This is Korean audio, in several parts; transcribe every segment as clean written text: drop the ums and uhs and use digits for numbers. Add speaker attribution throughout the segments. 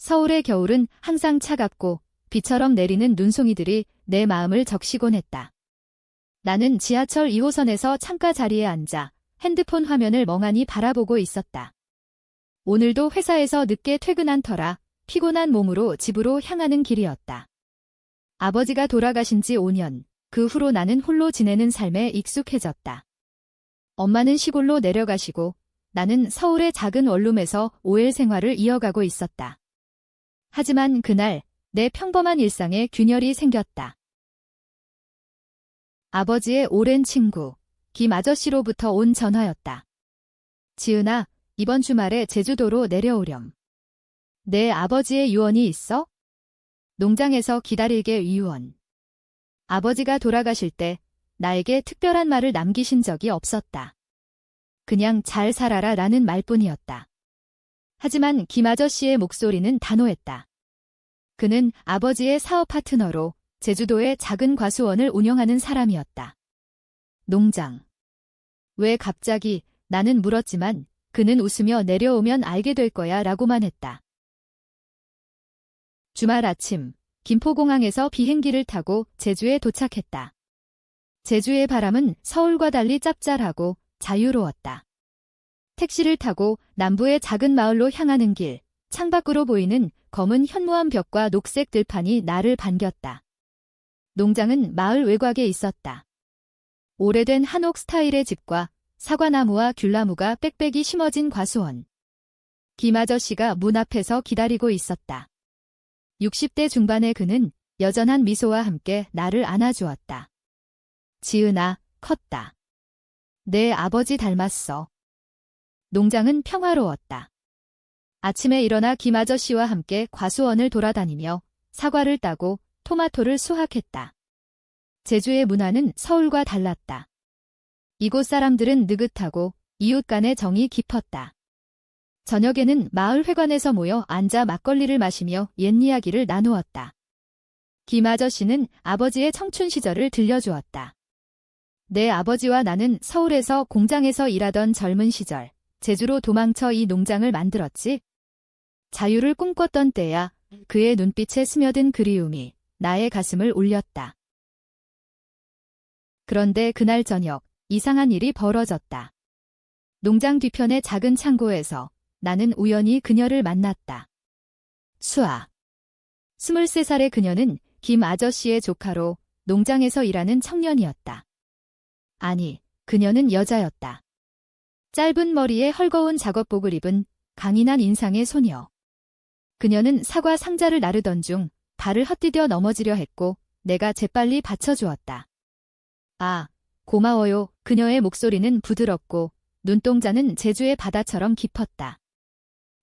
Speaker 1: 서울의 겨울은 항상 차갑고 비처럼 내리는 눈송이들이 내 마음을 적시곤 했다. 나는 지하철 2호선에서 창가 자리에 앉아 핸드폰 화면을 멍하니 바라보고 있었다. 오늘도 회사에서 늦게 퇴근한 터라 피곤한 몸으로 집으로 향하는 길이었다. 아버지가 돌아가신 지 5년, 그 후로 나는 홀로 지내는 삶에 익숙해졌다. 엄마는 시골로 내려가시고 나는 서울의 작은 원룸에서 OL 생활을 이어가고 있었다. 하지만 그날 내 평범한 일상에 균열이 생겼다. 아버지의 오랜 친구, 김 아저씨로부터 온 전화였다. 지은아, 이번 주말에 제주도로 내려오렴. 내 아버지의 유언이 있어? 농장에서 기다리게 유언. 아버지가 돌아가실 때 나에게 특별한 말을 남기신 적이 없었다. 그냥 잘 살아라 라는 말뿐이었다. 하지만 김 아저씨의 목소리는 단호했다. 그는 아버지의 사업 파트너로 제주도의 작은 과수원을 운영하는 사람이었다. 농장. 왜 갑자기? 나는 물었지만 그는 웃으며 내려오면 알게 될 거야 라고만 했다. 주말 아침, 김포공항에서 비행기를 타고 제주에 도착했다. 제주의 바람은 서울과 달리 짭짤하고 자유로웠다. 택시를 타고 남부의 작은 마을로 향하는 길, 창밖으로 보이는 검은 현무암 벽과 녹색 들판이 나를 반겼다. 농장은 마을 외곽에 있었다. 오래된 한옥 스타일의 집과 사과나무와 귤나무가 빽빽이 심어진 과수원. 김 아저씨가 문 앞에서 기다리고 있었다. 60대 중반의 그는 여전한 미소와 함께 나를 안아주었다. 지은아, 컸다. 내 아버지 닮았어. 농장은 평화로웠다. 아침에 일어나 김 아저씨와 함께 과수원을 돌아다니며 사과를 따고 토마토를 수확했다. 제주의 문화는 서울과 달랐다. 이곳 사람들은 느긋하고 이웃 간의 정이 깊었다. 저녁에는 마을 회관에서 모여 앉아 막걸리를 마시며 옛 이야기를 나누었다. 김 아저씨는 아버지의 청춘 시절을 들려주었다. 내 아버지와 나는 서울에서 공장에서 일하던 젊은 시절, 제주로 도망쳐 이 농장을 만들었지. 자유를 꿈꿨던 때야. 그의 눈빛에 스며든 그리움이 나의 가슴을 울렸다. 그런데 그날 저녁, 이상한 일이 벌어졌다. 농장 뒤편의 작은 창고에서 나는 우연히 그녀를 만났다. 수아. 23살의 그녀는 김 아저씨의 조카로 농장에서 일하는 청년이었다. 아니, 그녀는 여자였다. 짧은 머리에 헐거운 작업복을 입은 강인한 인상의 소녀. 그녀는 사과 상자를 나르던 중 발을 헛디뎌 넘어지려 했고 내가 재빨리 받쳐주었다. 아, 고마워요. 그녀의 목소리는 부드럽고 눈동자는 제주의 바다처럼 깊었다.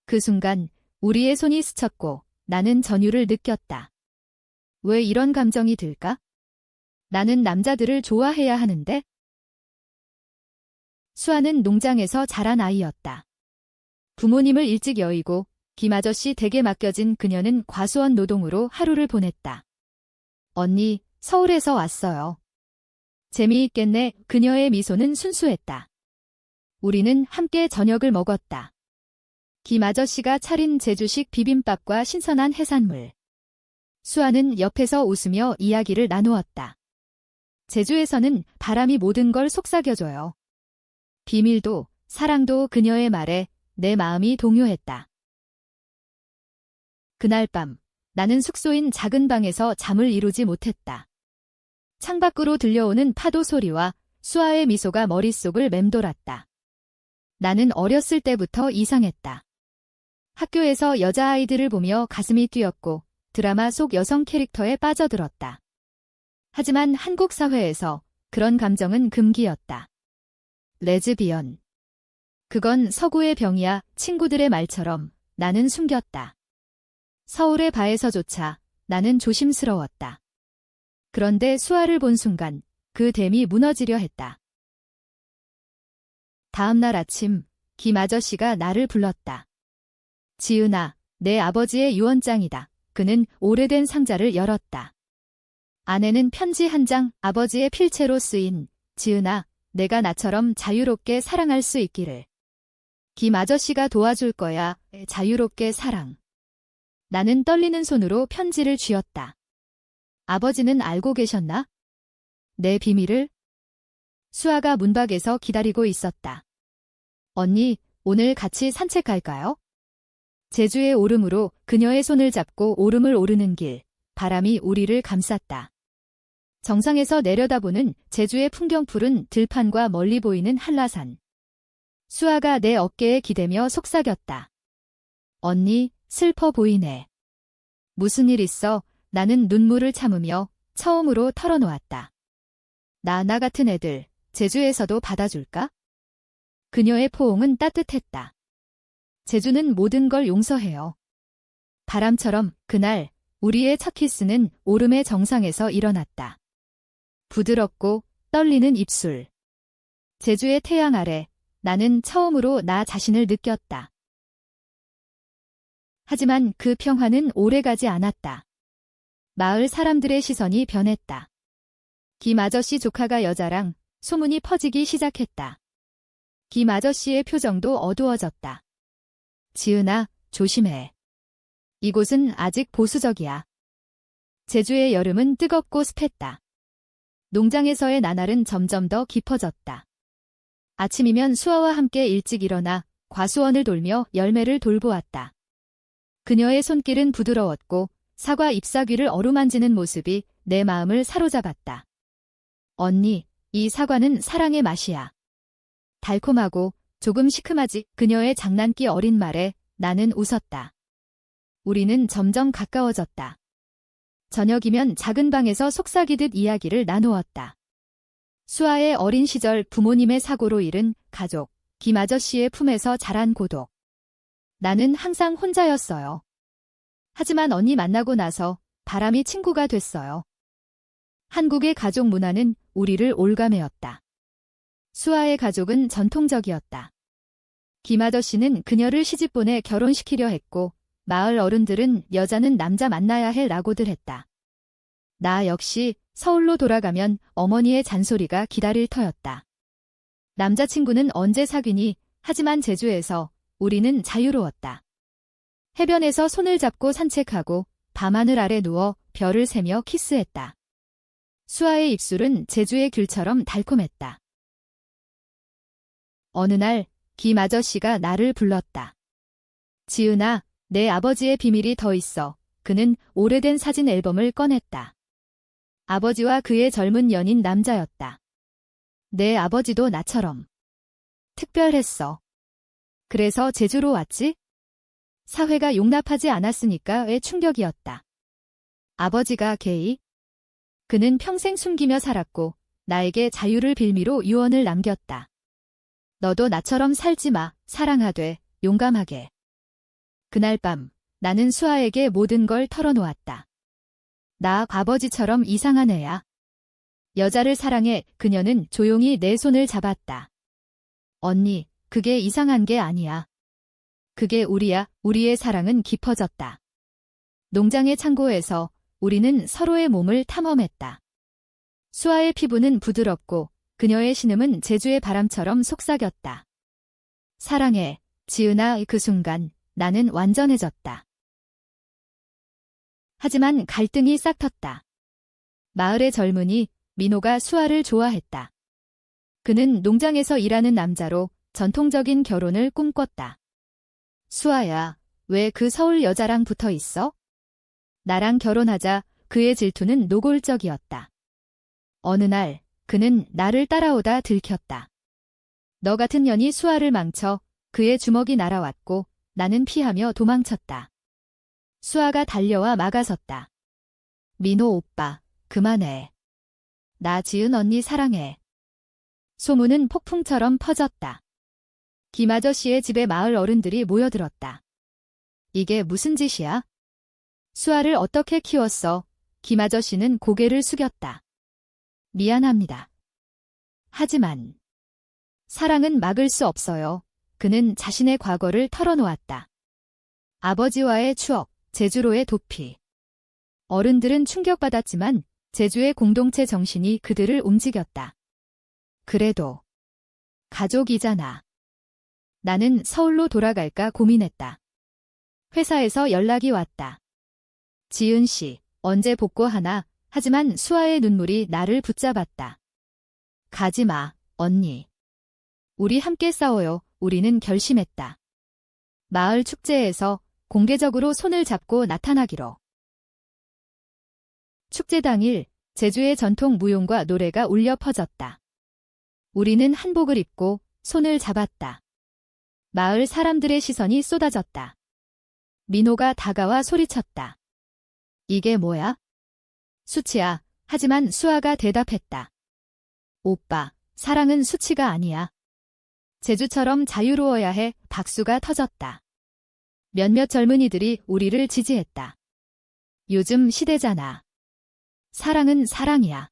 Speaker 1: 그 순간 우리의 손이 스쳤고 나는 전율을 느꼈다. 왜 이런 감정이 들까? 나는 남자들을 좋아해야 하는데? 수아는 농장에서 자란 아이였다. 부모님을 일찍 여의고 김 아저씨 댁에 맡겨진 그녀는 과수원 노동으로 하루를 보냈다. 언니, 서울에서 왔어요. 재미있겠네. 그녀의 미소는 순수했다. 우리는 함께 저녁을 먹었다. 김 아저씨가 차린 제주식 비빔밥과 신선한 해산물. 수아는 옆에서 웃으며 이야기를 나누었다. 제주에서는 바람이 모든 걸 속삭여줘요. 비밀도 사랑도 그녀의 말에 내 마음이 동요했다. 그날 밤 나는 숙소인 작은 방에서 잠을 이루지 못했다. 창밖으로 들려오는 파도 소리와 수아의 미소가 머릿속을 맴돌았다. 나는 어렸을 때부터 이상했다. 학교에서 여자아이들을 보며 가슴이 뛰었고 드라마 속 여성 캐릭터에 빠져들었다. 하지만 한국 사회에서 그런 감정은 금기였다. 레즈비언. 그건 서구의 병이야. 친구들의 말처럼 나는 숨겼다. 서울의 바에서조차 나는 조심스러웠다. 그런데 수아를 본 순간 그 댐이 무너지려 했다. 다음 날 아침 김 아저씨가 나를 불렀다. 지은아, 내 아버지의 유언장이다. 그는 오래된 상자를 열었다. 안에는 편지 한 장, 아버지의 필체로 쓰인 지은아, 내가 나처럼 자유롭게 사랑할 수 있기를. 김 아저씨가 도와줄 거야. 자유롭게 사랑. 나는 떨리는 손으로 편지를 쥐었다. 아버지는 알고 계셨나? 내 비밀을? 수아가 문 밖에서 기다리고 있었다. 언니, 오늘 같이 산책할까요? 제주의 오름으로 그녀의 손을 잡고 오름을 오르는 길, 바람이 우리를 감쌌다. 정상에서 내려다보는 제주의 풍경푸른 들판과 멀리 보이는 한라산. 수아가 내 어깨에 기대며 속삭였다. 언니, 슬퍼 보이네. 무슨 일 있어? 나는 눈물을 참으며 처음으로 털어놓았다. 나 같은 애들, 제주에서도 받아줄까? 그녀의 포옹은 따뜻했다. 제주는 모든 걸 용서해요. 바람처럼 그날 우리의 첫 키스는 오름의 정상에서 일어났다. 부드럽고 떨리는 입술. 제주의 태양 아래 나는 처음으로 나 자신을 느꼈다. 하지만 그 평화는 오래가지 않았다. 마을 사람들의 시선이 변했다. 김 아저씨 조카가 여자랑 소문이 퍼지기 시작했다. 김 아저씨의 표정도 어두워졌다. 지은아, 조심해. 이곳은 아직 보수적이야. 제주의 여름은 뜨겁고 습했다. 농장에서의 나날은 점점 더 깊어졌다. 아침이면 수아와 함께 일찍 일어나 과수원을 돌며 열매를 돌보았다. 그녀의 손길은 부드러웠고 사과 잎사귀를 어루만지는 모습이 내 마음을 사로잡았다. 언니, 이 사과는 사랑의 맛이야. 달콤하고 조금 시큼하지. 그녀의 장난기 어린 말에 나는 웃었다. 우리는 점점 가까워졌다. 저녁이면 작은 방에서 속삭이듯 이야기를 나누었다. 수아의 어린 시절 부모님의 사고로 잃은 가족, 김 아저씨의 품에서 자란 고독. 나는 항상 혼자였어요. 하지만 언니 만나고 나서 바람이 친구가 됐어요. 한국의 가족 문화는 우리를 올가매었다. 수아의 가족은 전통적이었다. 김 아저씨는 그녀를 시집보내 결혼시키려 했고 마을 어른들은 여자는 남자 만나야 해 라고들 했다. 나 역시 서울로 돌아가면 어머니의 잔소리가 기다릴 터였다. 남자친구는 언제 사귀니? 하지만 제주에서 우리는 자유로웠다. 해변에서 손을 잡고 산책하고 밤하늘 아래 누워 별을 세며 키스했다. 수아의 입술은 제주의 귤처럼 달콤했다. 어느 날 김 아저씨가 나를 불렀다. 지은아, 내 아버지의 비밀이 더 있어. 그는 오래된 사진 앨범을 꺼냈다. 아버지와 그의 젊은 연인 남자였다. 내 아버지도 나처럼 특별했어. 그래서 제주로 왔지? 사회가 용납하지 않았으니까 왜 충격이었다. 아버지가 게이? 그는 평생 숨기며 살았고 나에게 자유를 빌미로 유언을 남겼다. 너도 나처럼 살지 마. 사랑하되 용감하게. 그날 밤 나는 수아에게 모든 걸 털어놓았다. 나 아버지처럼 이상한 애야. 여자를 사랑해. 그녀는 조용히 내 손을 잡았다. 언니, 그게 이상한 게 아니야. 그게 우리야. 우리의 사랑은 깊어졌다. 농장의 창고에서 우리는 서로의 몸을 탐험했다. 수아의 피부는 부드럽고 그녀의 신음은 제주의 바람처럼 속삭였다. 사랑해, 지은아. 그 순간 나는 완전해졌다. 하지만 갈등이 싹텄다. 마을의 젊은이 민호가 수아를 좋아했다. 그는 농장에서 일하는 남자로 전통적인 결혼을 꿈꿨다. 수아야, 왜 그 서울 여자랑 붙어 있어? 나랑 결혼하자. 그의 질투는 노골적이었다. 어느 날 그는 나를 따라오다 들켰다. 너 같은 년이 수아를 망쳐. 그의 주먹이 날아왔고 나는 피하며 도망쳤다. 수아가 달려와 막아섰다. 민호 오빠, 그만해. 나 지은 언니 사랑해. 소문은 폭풍처럼 퍼졌다. 김 아저씨의 집에 마을 어른들이 모여들었다. 이게 무슨 짓이야? 수아를 어떻게 키웠어? 김 아저씨는 고개를 숙였다. 미안합니다. 하지만 사랑은 막을 수 없어요. 그는 자신의 과거를 털어놓았다. 아버지와의 추억, 제주로의 도피. 어른들은 충격받았지만 제주의 공동체 정신이 그들을 움직였다. 그래도 가족이잖아. 나는 서울로 돌아갈까 고민했다. 회사에서 연락이 왔다. 지은 씨, 언제 복구하나? 하지만 수아의 눈물이 나를 붙잡았다. 가지 마, 언니. 우리 함께 싸워요. 우리는 결심했다. 마을 축제에서 공개적으로 손을 잡고 나타나기로. 축제 당일 제주의 전통 무용과 노래가 울려 퍼졌다. 우리는 한복을 입고 손을 잡았다. 마을 사람들의 시선이 쏟아졌다. 민호가 다가와 소리쳤다. 이게 뭐야? 수치야. 하지만 수아가 대답했다. 오빠, 사랑은 수치가 아니야. 제주처럼 자유로워야 해. 박수가 터졌다. 몇몇 젊은이들이 우리를 지지했다. 요즘 시대잖아. 사랑은 사랑이야.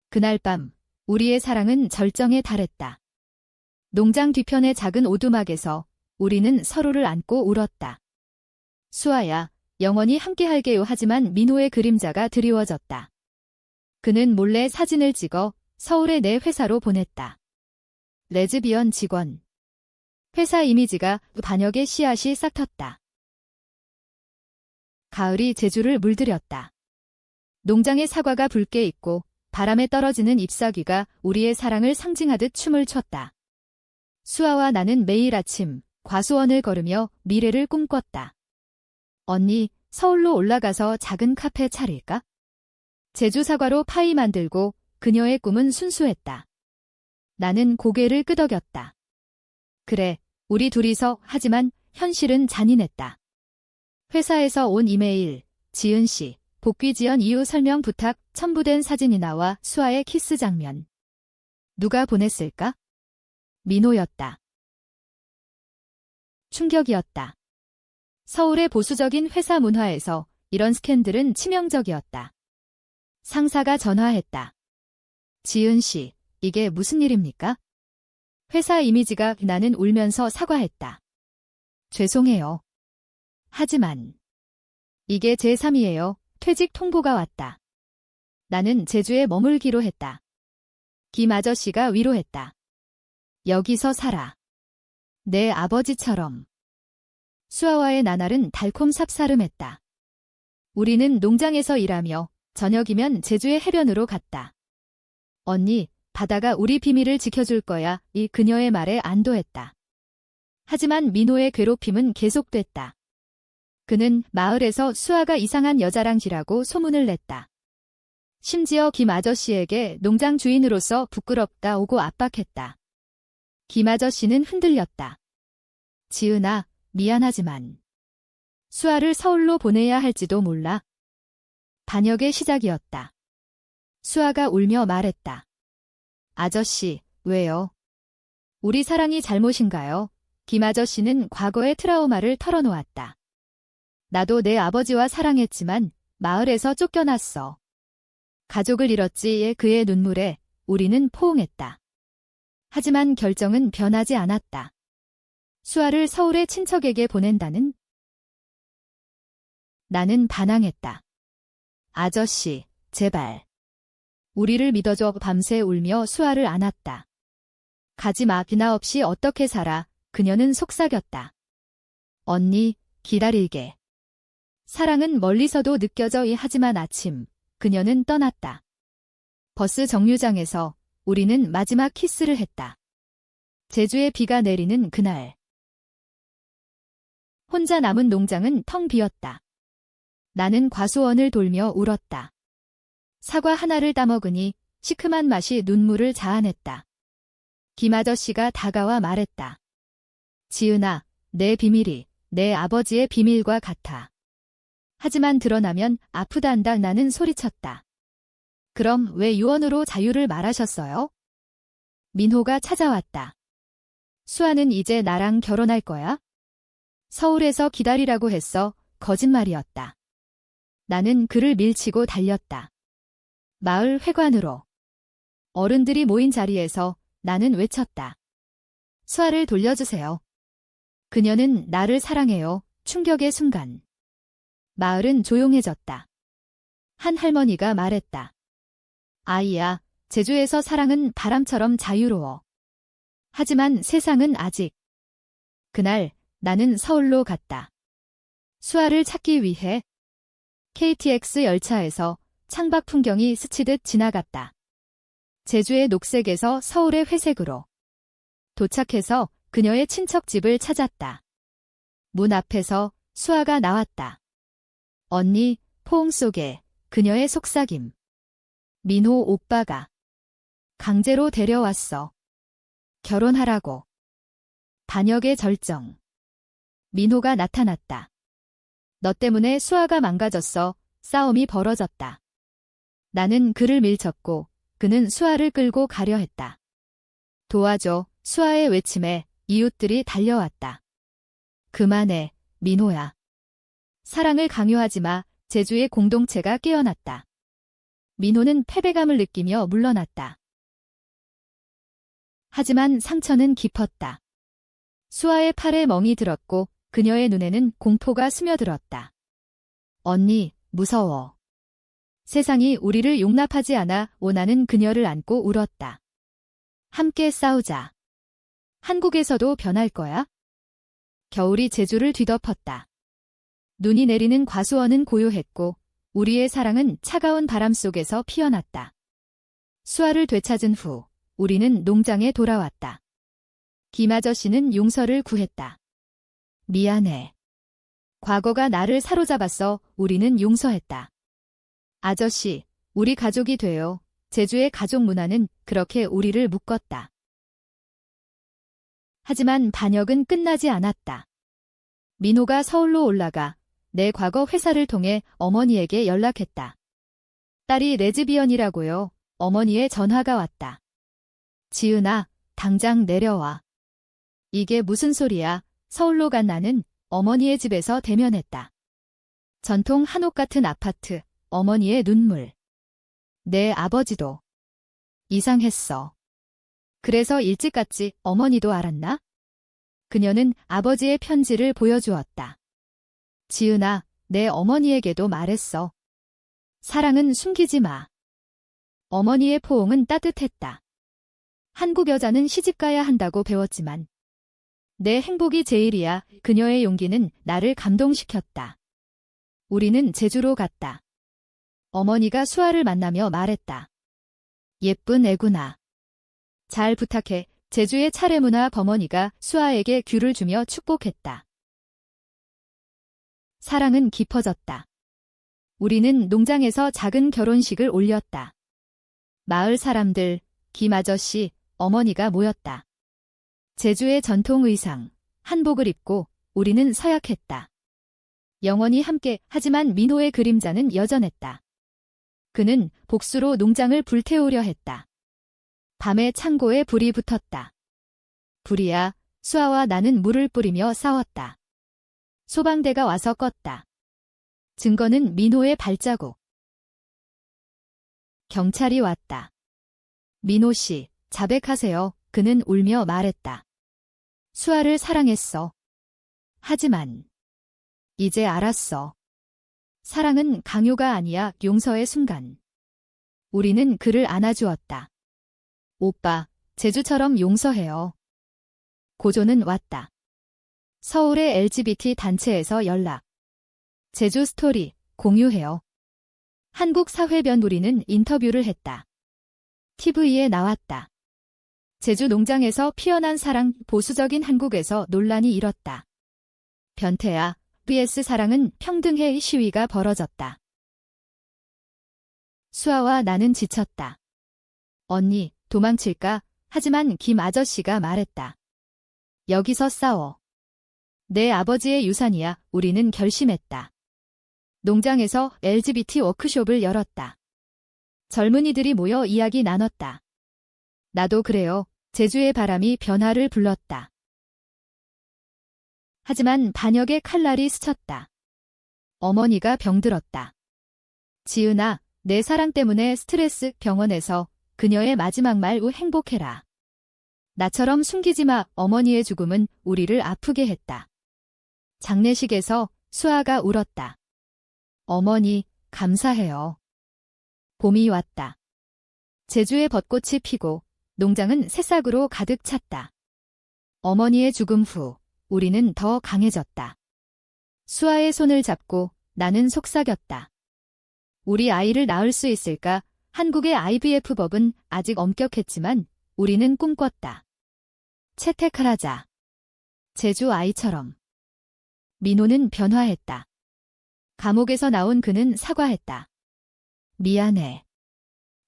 Speaker 1: 그날 밤 우리의 사랑은 절정에 달했다. 농장 뒤편의 작은 오두막에서 우리는 서로를 안고 울었다. 수아야, 영원히 함께할게요. 하지만 민호의 그림자가 드리워졌다. 그는 몰래 사진을 찍어 서울의 내 회사로 보냈다. 레즈비언 직원. 회사 이미지가 반역의 씨앗이 싹텄다. 가을이 제주를 물들였다. 농장의 사과가 붉게 익고 바람에 떨어지는 잎사귀가 우리의 사랑을 상징하듯 춤을 췄다. 수아와 나는 매일 아침 과수원을 걸으며 미래를 꿈꿨다. 언니, 서울로 올라가서 작은 카페 차릴까? 제주 사과로 파이 만들고 그녀의 꿈은 순수했다. 나는 고개를 끄덕였다. 그래, 우리 둘이서. 하지만 현실은 잔인했다. 회사에서 온 이메일, 지은 씨, 복귀 지연 이후 설명 부탁. 첨부된 사진이 나와 수아의 키스 장면. 누가 보냈을까? 민호였다. 충격이었다. 서울의 보수적인 회사 문화에서 이런 스캔들은 치명적이었다. 상사가 전화했다. 지은 씨, 이게 무슨 일입니까? 회사 이미지가. 나는 울면서 사과했다. 죄송해요. 하지만 이게 제3이에요. 퇴직 통보가 왔다. 나는 제주에 머물기로 했다. 김 아저씨가 위로했다. 여기서 살아. 내 아버지처럼. 수아와의 나날은 달콤 삽사름했다. 우리는 농장에서 일하며 저녁이면 제주의 해변으로 갔다. 언니, 바다가 우리 비밀을 지켜줄 거야. 이 그녀의 말에 안도했다. 하지만 민호의 괴롭힘은 계속됐다. 그는 마을에서 수아가 이상한 여자랑 지라고 소문을 냈다. 심지어 김 아저씨에게 농장 주인으로서 부끄럽다 오고 압박했다. 김 아저씨는 흔들렸다. 지은아, 미안하지만 수아를 서울로 보내야 할지도 몰라. 반역의 시작이었다. 수아가 울며 말했다. 아저씨, 왜요? 우리 사랑이 잘못인가요? 김 아저씨는 과거의 트라우마를 털어놓았다. 나도 내 아버지와 사랑했지만 마을에서 쫓겨났어. 가족을 잃었지. 그의 눈물에 우리는 포옹했다. 하지만 결정은 변하지 않았다. 수아를 서울의 친척에게 보낸다는? 나는 반항했다. 아저씨, 제발. 우리를 믿어줘. 밤새 울며 수아를 안았다. 가지 마. 나 없이 어떻게 살아. 그녀는 속삭였다. 언니, 기다릴게. 사랑은 멀리서도 느껴져. 하지만 아침, 그녀는 떠났다. 버스 정류장에서 우리는 마지막 키스를 했다. 제주에 비가 내리는 그날. 혼자 남은 농장은 텅 비었다. 나는 과수원을 돌며 울었다. 사과 하나를 따먹으니 시큼한 맛이 눈물을 자아냈다. 김 아저씨가 다가와 말했다. 지은아, 내 비밀이 내 아버지의 비밀과 같아. 하지만 드러나면 아프단다. 나는 소리쳤다. 그럼 왜 유언으로 자유를 말하셨어요? 민호가 찾아왔다. 수아는 이제 나랑 결혼할 거야? 서울에서 기다리라고 했어. 거짓말이었다. 나는 그를 밀치고 달렸다. 마을 회관으로. 어른들이 모인 자리에서 나는 외쳤다. 수아를 돌려주세요. 그녀는 나를 사랑해요. 충격의 순간. 마을은 조용해졌다. 한 할머니가 말했다. 아이야, 제주에서 사랑은 바람처럼 자유로워. 하지만 세상은 아직. 그날 나는 서울로 갔다. 수아를 찾기 위해. KTX 열차에서 창밖 풍경이 스치듯 지나갔다. 제주의 녹색에서 서울의 회색으로. 도착해서 그녀의 친척집을 찾았다. 문 앞에서 수아가 나왔다. 언니, 포옹 속에 그녀의 속삭임. 민호 오빠가 강제로 데려왔어. 결혼하라고. 반역의 절정. 민호가 나타났다. 너 때문에 수아가 망가졌어. 싸움이 벌어졌다. 나는 그를 밀쳤고 그는 수아를 끌고 가려 했다. 도와줘. 수아의 외침에 이웃들이 달려왔다. 그만해, 민호야. 사랑을 강요하지 마. 제주의 공동체가 깨어났다. 민호는 패배감을 느끼며 물러났다. 하지만 상처는 깊었다. 수아의 팔에 멍이 들었고 그녀의 눈에는 공포가 스며들었다. 언니, 무서워. 세상이 우리를 용납하지 않아. 오나는 그녀를 안고 울었다. 함께 싸우자. 한국에서도 변할 거야? 겨울이 제주를 뒤덮었다. 눈이 내리는 과수원은 고요했고 우리의 사랑은 차가운 바람 속에서 피어났다. 수아를 되찾은 후 우리는 농장에 돌아왔다. 김 아저씨는 용서를 구했다. 미안해. 과거가 나를 사로잡았어. 우리는 용서했다. 아저씨, 우리 가족이 돼요. 제주의 가족 문화는 그렇게 우리를 묶었다. 하지만 반역은 끝나지 않았다. 민호가 서울로 올라가 내 과거 회사를 통해 어머니에게 연락했다. 딸이 레즈비언이라고요. 어머니의 전화가 왔다. 지은아, 당장 내려와. 이게 무슨 소리야? 서울로 간 나는 어머니의 집에서 대면했다. 전통 한옥 같은 아파트, 어머니의 눈물. 내 아버지도 이상했어. 그래서 일찍 갔지. 어머니도 알았나? 그녀는 아버지의 편지를 보여주었다. 지은아, 내 어머니에게도 말했어. 사랑은 숨기지 마. 어머니의 포옹은 따뜻했다. 한국 여자는 시집가야 한다고 배웠지만 내 행복이 제일이야. 그녀의 용기는 나를 감동시켰다. 우리는 제주로 갔다. 어머니가 수아를 만나며 말했다. 예쁜 애구나. 잘 부탁해. 제주의 차례문화 범어니가 수아에게 귤을 주며 축복했다. 사랑은 깊어졌다. 우리는 농장에서 작은 결혼식을 올렸다. 마을 사람들, 김 아저씨, 어머니가 모였다. 제주의 전통 의상, 한복을 입고 우리는 서약했다. 영원히 함께. 하지만 민호의 그림자는 여전했다. 그는 복수로 농장을 불태우려 했다. 밤에 창고에 불이 붙었다. 불이야. 수아와 나는 물을 뿌리며 싸웠다. 소방대가 와서 껐다. 증거는 민호의 발자국. 경찰이 왔다. 민호 씨, 자백하세요. 그는 울며 말했다. 수아를 사랑했어. 하지만 이제 알았어. 사랑은 강요가 아니야. 용서의 순간. 우리는 그를 안아주었다. 오빠, 제주처럼 용서해요. 고조는 왔다. 서울의 LGBT 단체에서 연락. 제주 스토리, 공유해요. 한국 사회변. 우리는 인터뷰를 했다. TV에 나왔다. 제주 농장에서 피어난 사랑. 보수적인 한국에서 논란이 일었다. 변태야, vs 사랑은 평등해. 시위가 벌어졌다. 수아와 나는 지쳤다. 언니, 도망칠까? 하지만 김 아저씨가 말했다. 여기서 싸워. 내 아버지의 유산이야. 우리는 결심했다. 농장에서 LGBT 워크숍을 열었다. 젊은이들이 모여 이야기 나눴다. 나도 그래요. 제주의 바람이 변화를 불렀다. 하지만 반역의 칼날이 스쳤다. 어머니가 병들었다. 지은아, 내 사랑 때문에 스트레스. 병원에서 그녀의 마지막 말. 우 행복해라. 나처럼 숨기지 마. 어머니의 죽음은 우리를 아프게 했다. 장례식에서 수아가 울었다. 어머니, 감사해요. 봄이 왔다. 제주의 벚꽃이 피고 농장은 새싹으로 가득 찼다. 어머니의 죽음 후 우리는 더 강해졌다. 수아의 손을 잡고 나는 속삭였다. 우리 아이를 낳을 수 있을까? 한국의 IVF법은 아직 엄격했지만 우리는 꿈꿨다. 채택하자. 제주 아이처럼. 민호는 변화했다. 감옥에서 나온 그는 사과했다. 미안해.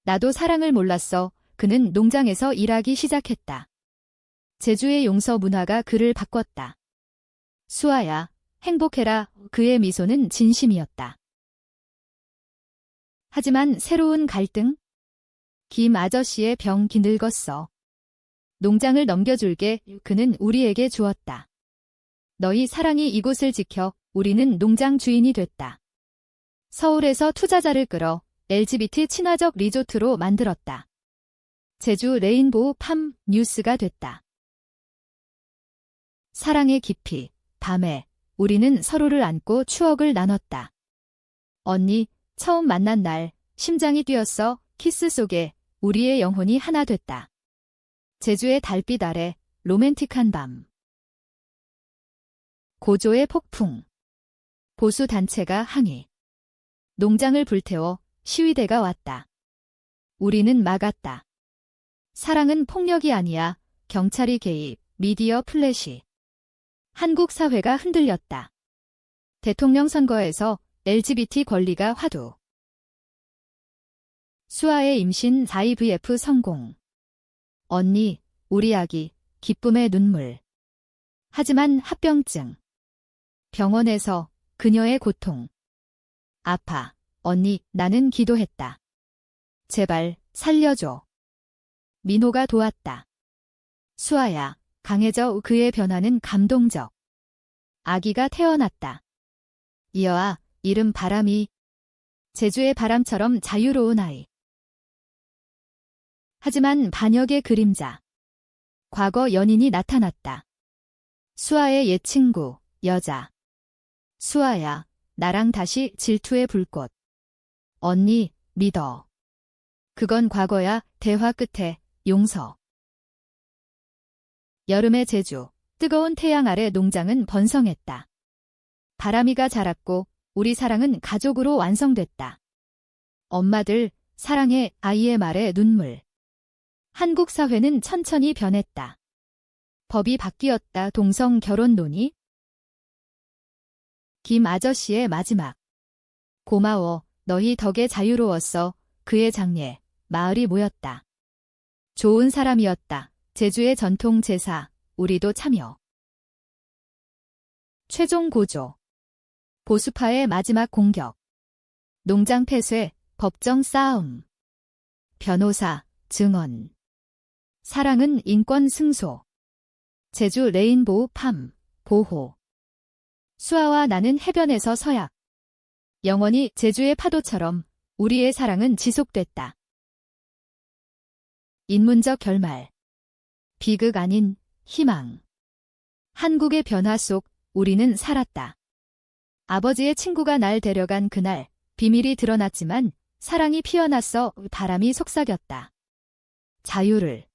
Speaker 1: 나도 사랑을 몰랐어. 그는 농장에서 일하기 시작했다. 제주의 용서 문화가 그를 바꿨다. 수아야, 행복해라. 그의 미소는 진심이었다. 하지만 새로운 갈등? 김 아저씨의 병기 늙었어. 농장을 넘겨줄게. 그는 우리에게 주었다. 너희 사랑이 이곳을 지켜. 우리는 농장 주인이 됐다. 서울에서 투자자를 끌어 LGBT 친화적 리조트로 만들었다. 제주 레인보우 팜 뉴스가 됐다. 사랑의 깊이, 밤에 우리는 서로를 안고 추억을 나눴다. 언니, 처음 만난 날, 심장이 뛰었어. 키스 속에 우리의 영혼이 하나 됐다. 제주의 달빛 아래 로맨틱한 밤. 고조의 폭풍. 보수 단체가 항의. 농장을 불태워 시위대가 왔다. 우리는 막았다. 사랑은 폭력이 아니야. 경찰이 개입, 미디어 플래시. 한국 사회가 흔들렸다. 대통령 선거에서 LGBT 권리가 화두. 수아의 임신 IVF 성공. 언니, 우리 아기, 기쁨의 눈물. 하지만 합병증. 병원에서 그녀의 고통. 아파. 언니, 나는 기도했다. 제발, 살려줘. 민호가 도왔다. 수아야, 강해져. 그의 변화는 감동적. 아기가 태어났다. 이어아, 이름 바람이. 제주의 바람처럼 자유로운 아이. 하지만 반역의 그림자. 과거 연인이 나타났다. 수아의 옛 친구, 여자. 수아야, 나랑 다시 질투의 불꽃. 언니, 믿어. 그건 과거야. 대화 끝에 용서. 여름의 제주, 뜨거운 태양 아래 농장은 번성했다. 바람이가 자랐고 우리 사랑은 가족으로 완성됐다. 엄마들, 사랑해. 아이의 말에 눈물. 한국 사회는 천천히 변했다. 법이 바뀌었다. 동성 결혼 논의. 김 아저씨의 마지막. 고마워. 너희 덕에 자유로웠어. 그의 장례, 마을이 모였다. 좋은 사람이었다. 제주의 전통 제사, 우리도 참여. 최종 고조. 보수파의 마지막 공격. 농장 폐쇄, 법정 싸움. 변호사, 증언. 사랑은 인권 승소. 제주 레인보우 팜, 보호. 수아와 나는 해변에서 서약. 영원히 제주의 파도처럼 우리의 사랑은 지속됐다. 인문적 결말. 비극 아닌 희망. 한국의 변화 속 우리는 살았다. 아버지의 친구가 날 데려간 그날, 비밀이 드러났지만 사랑이 피어났어. 바람이 속삭였다. 자유를.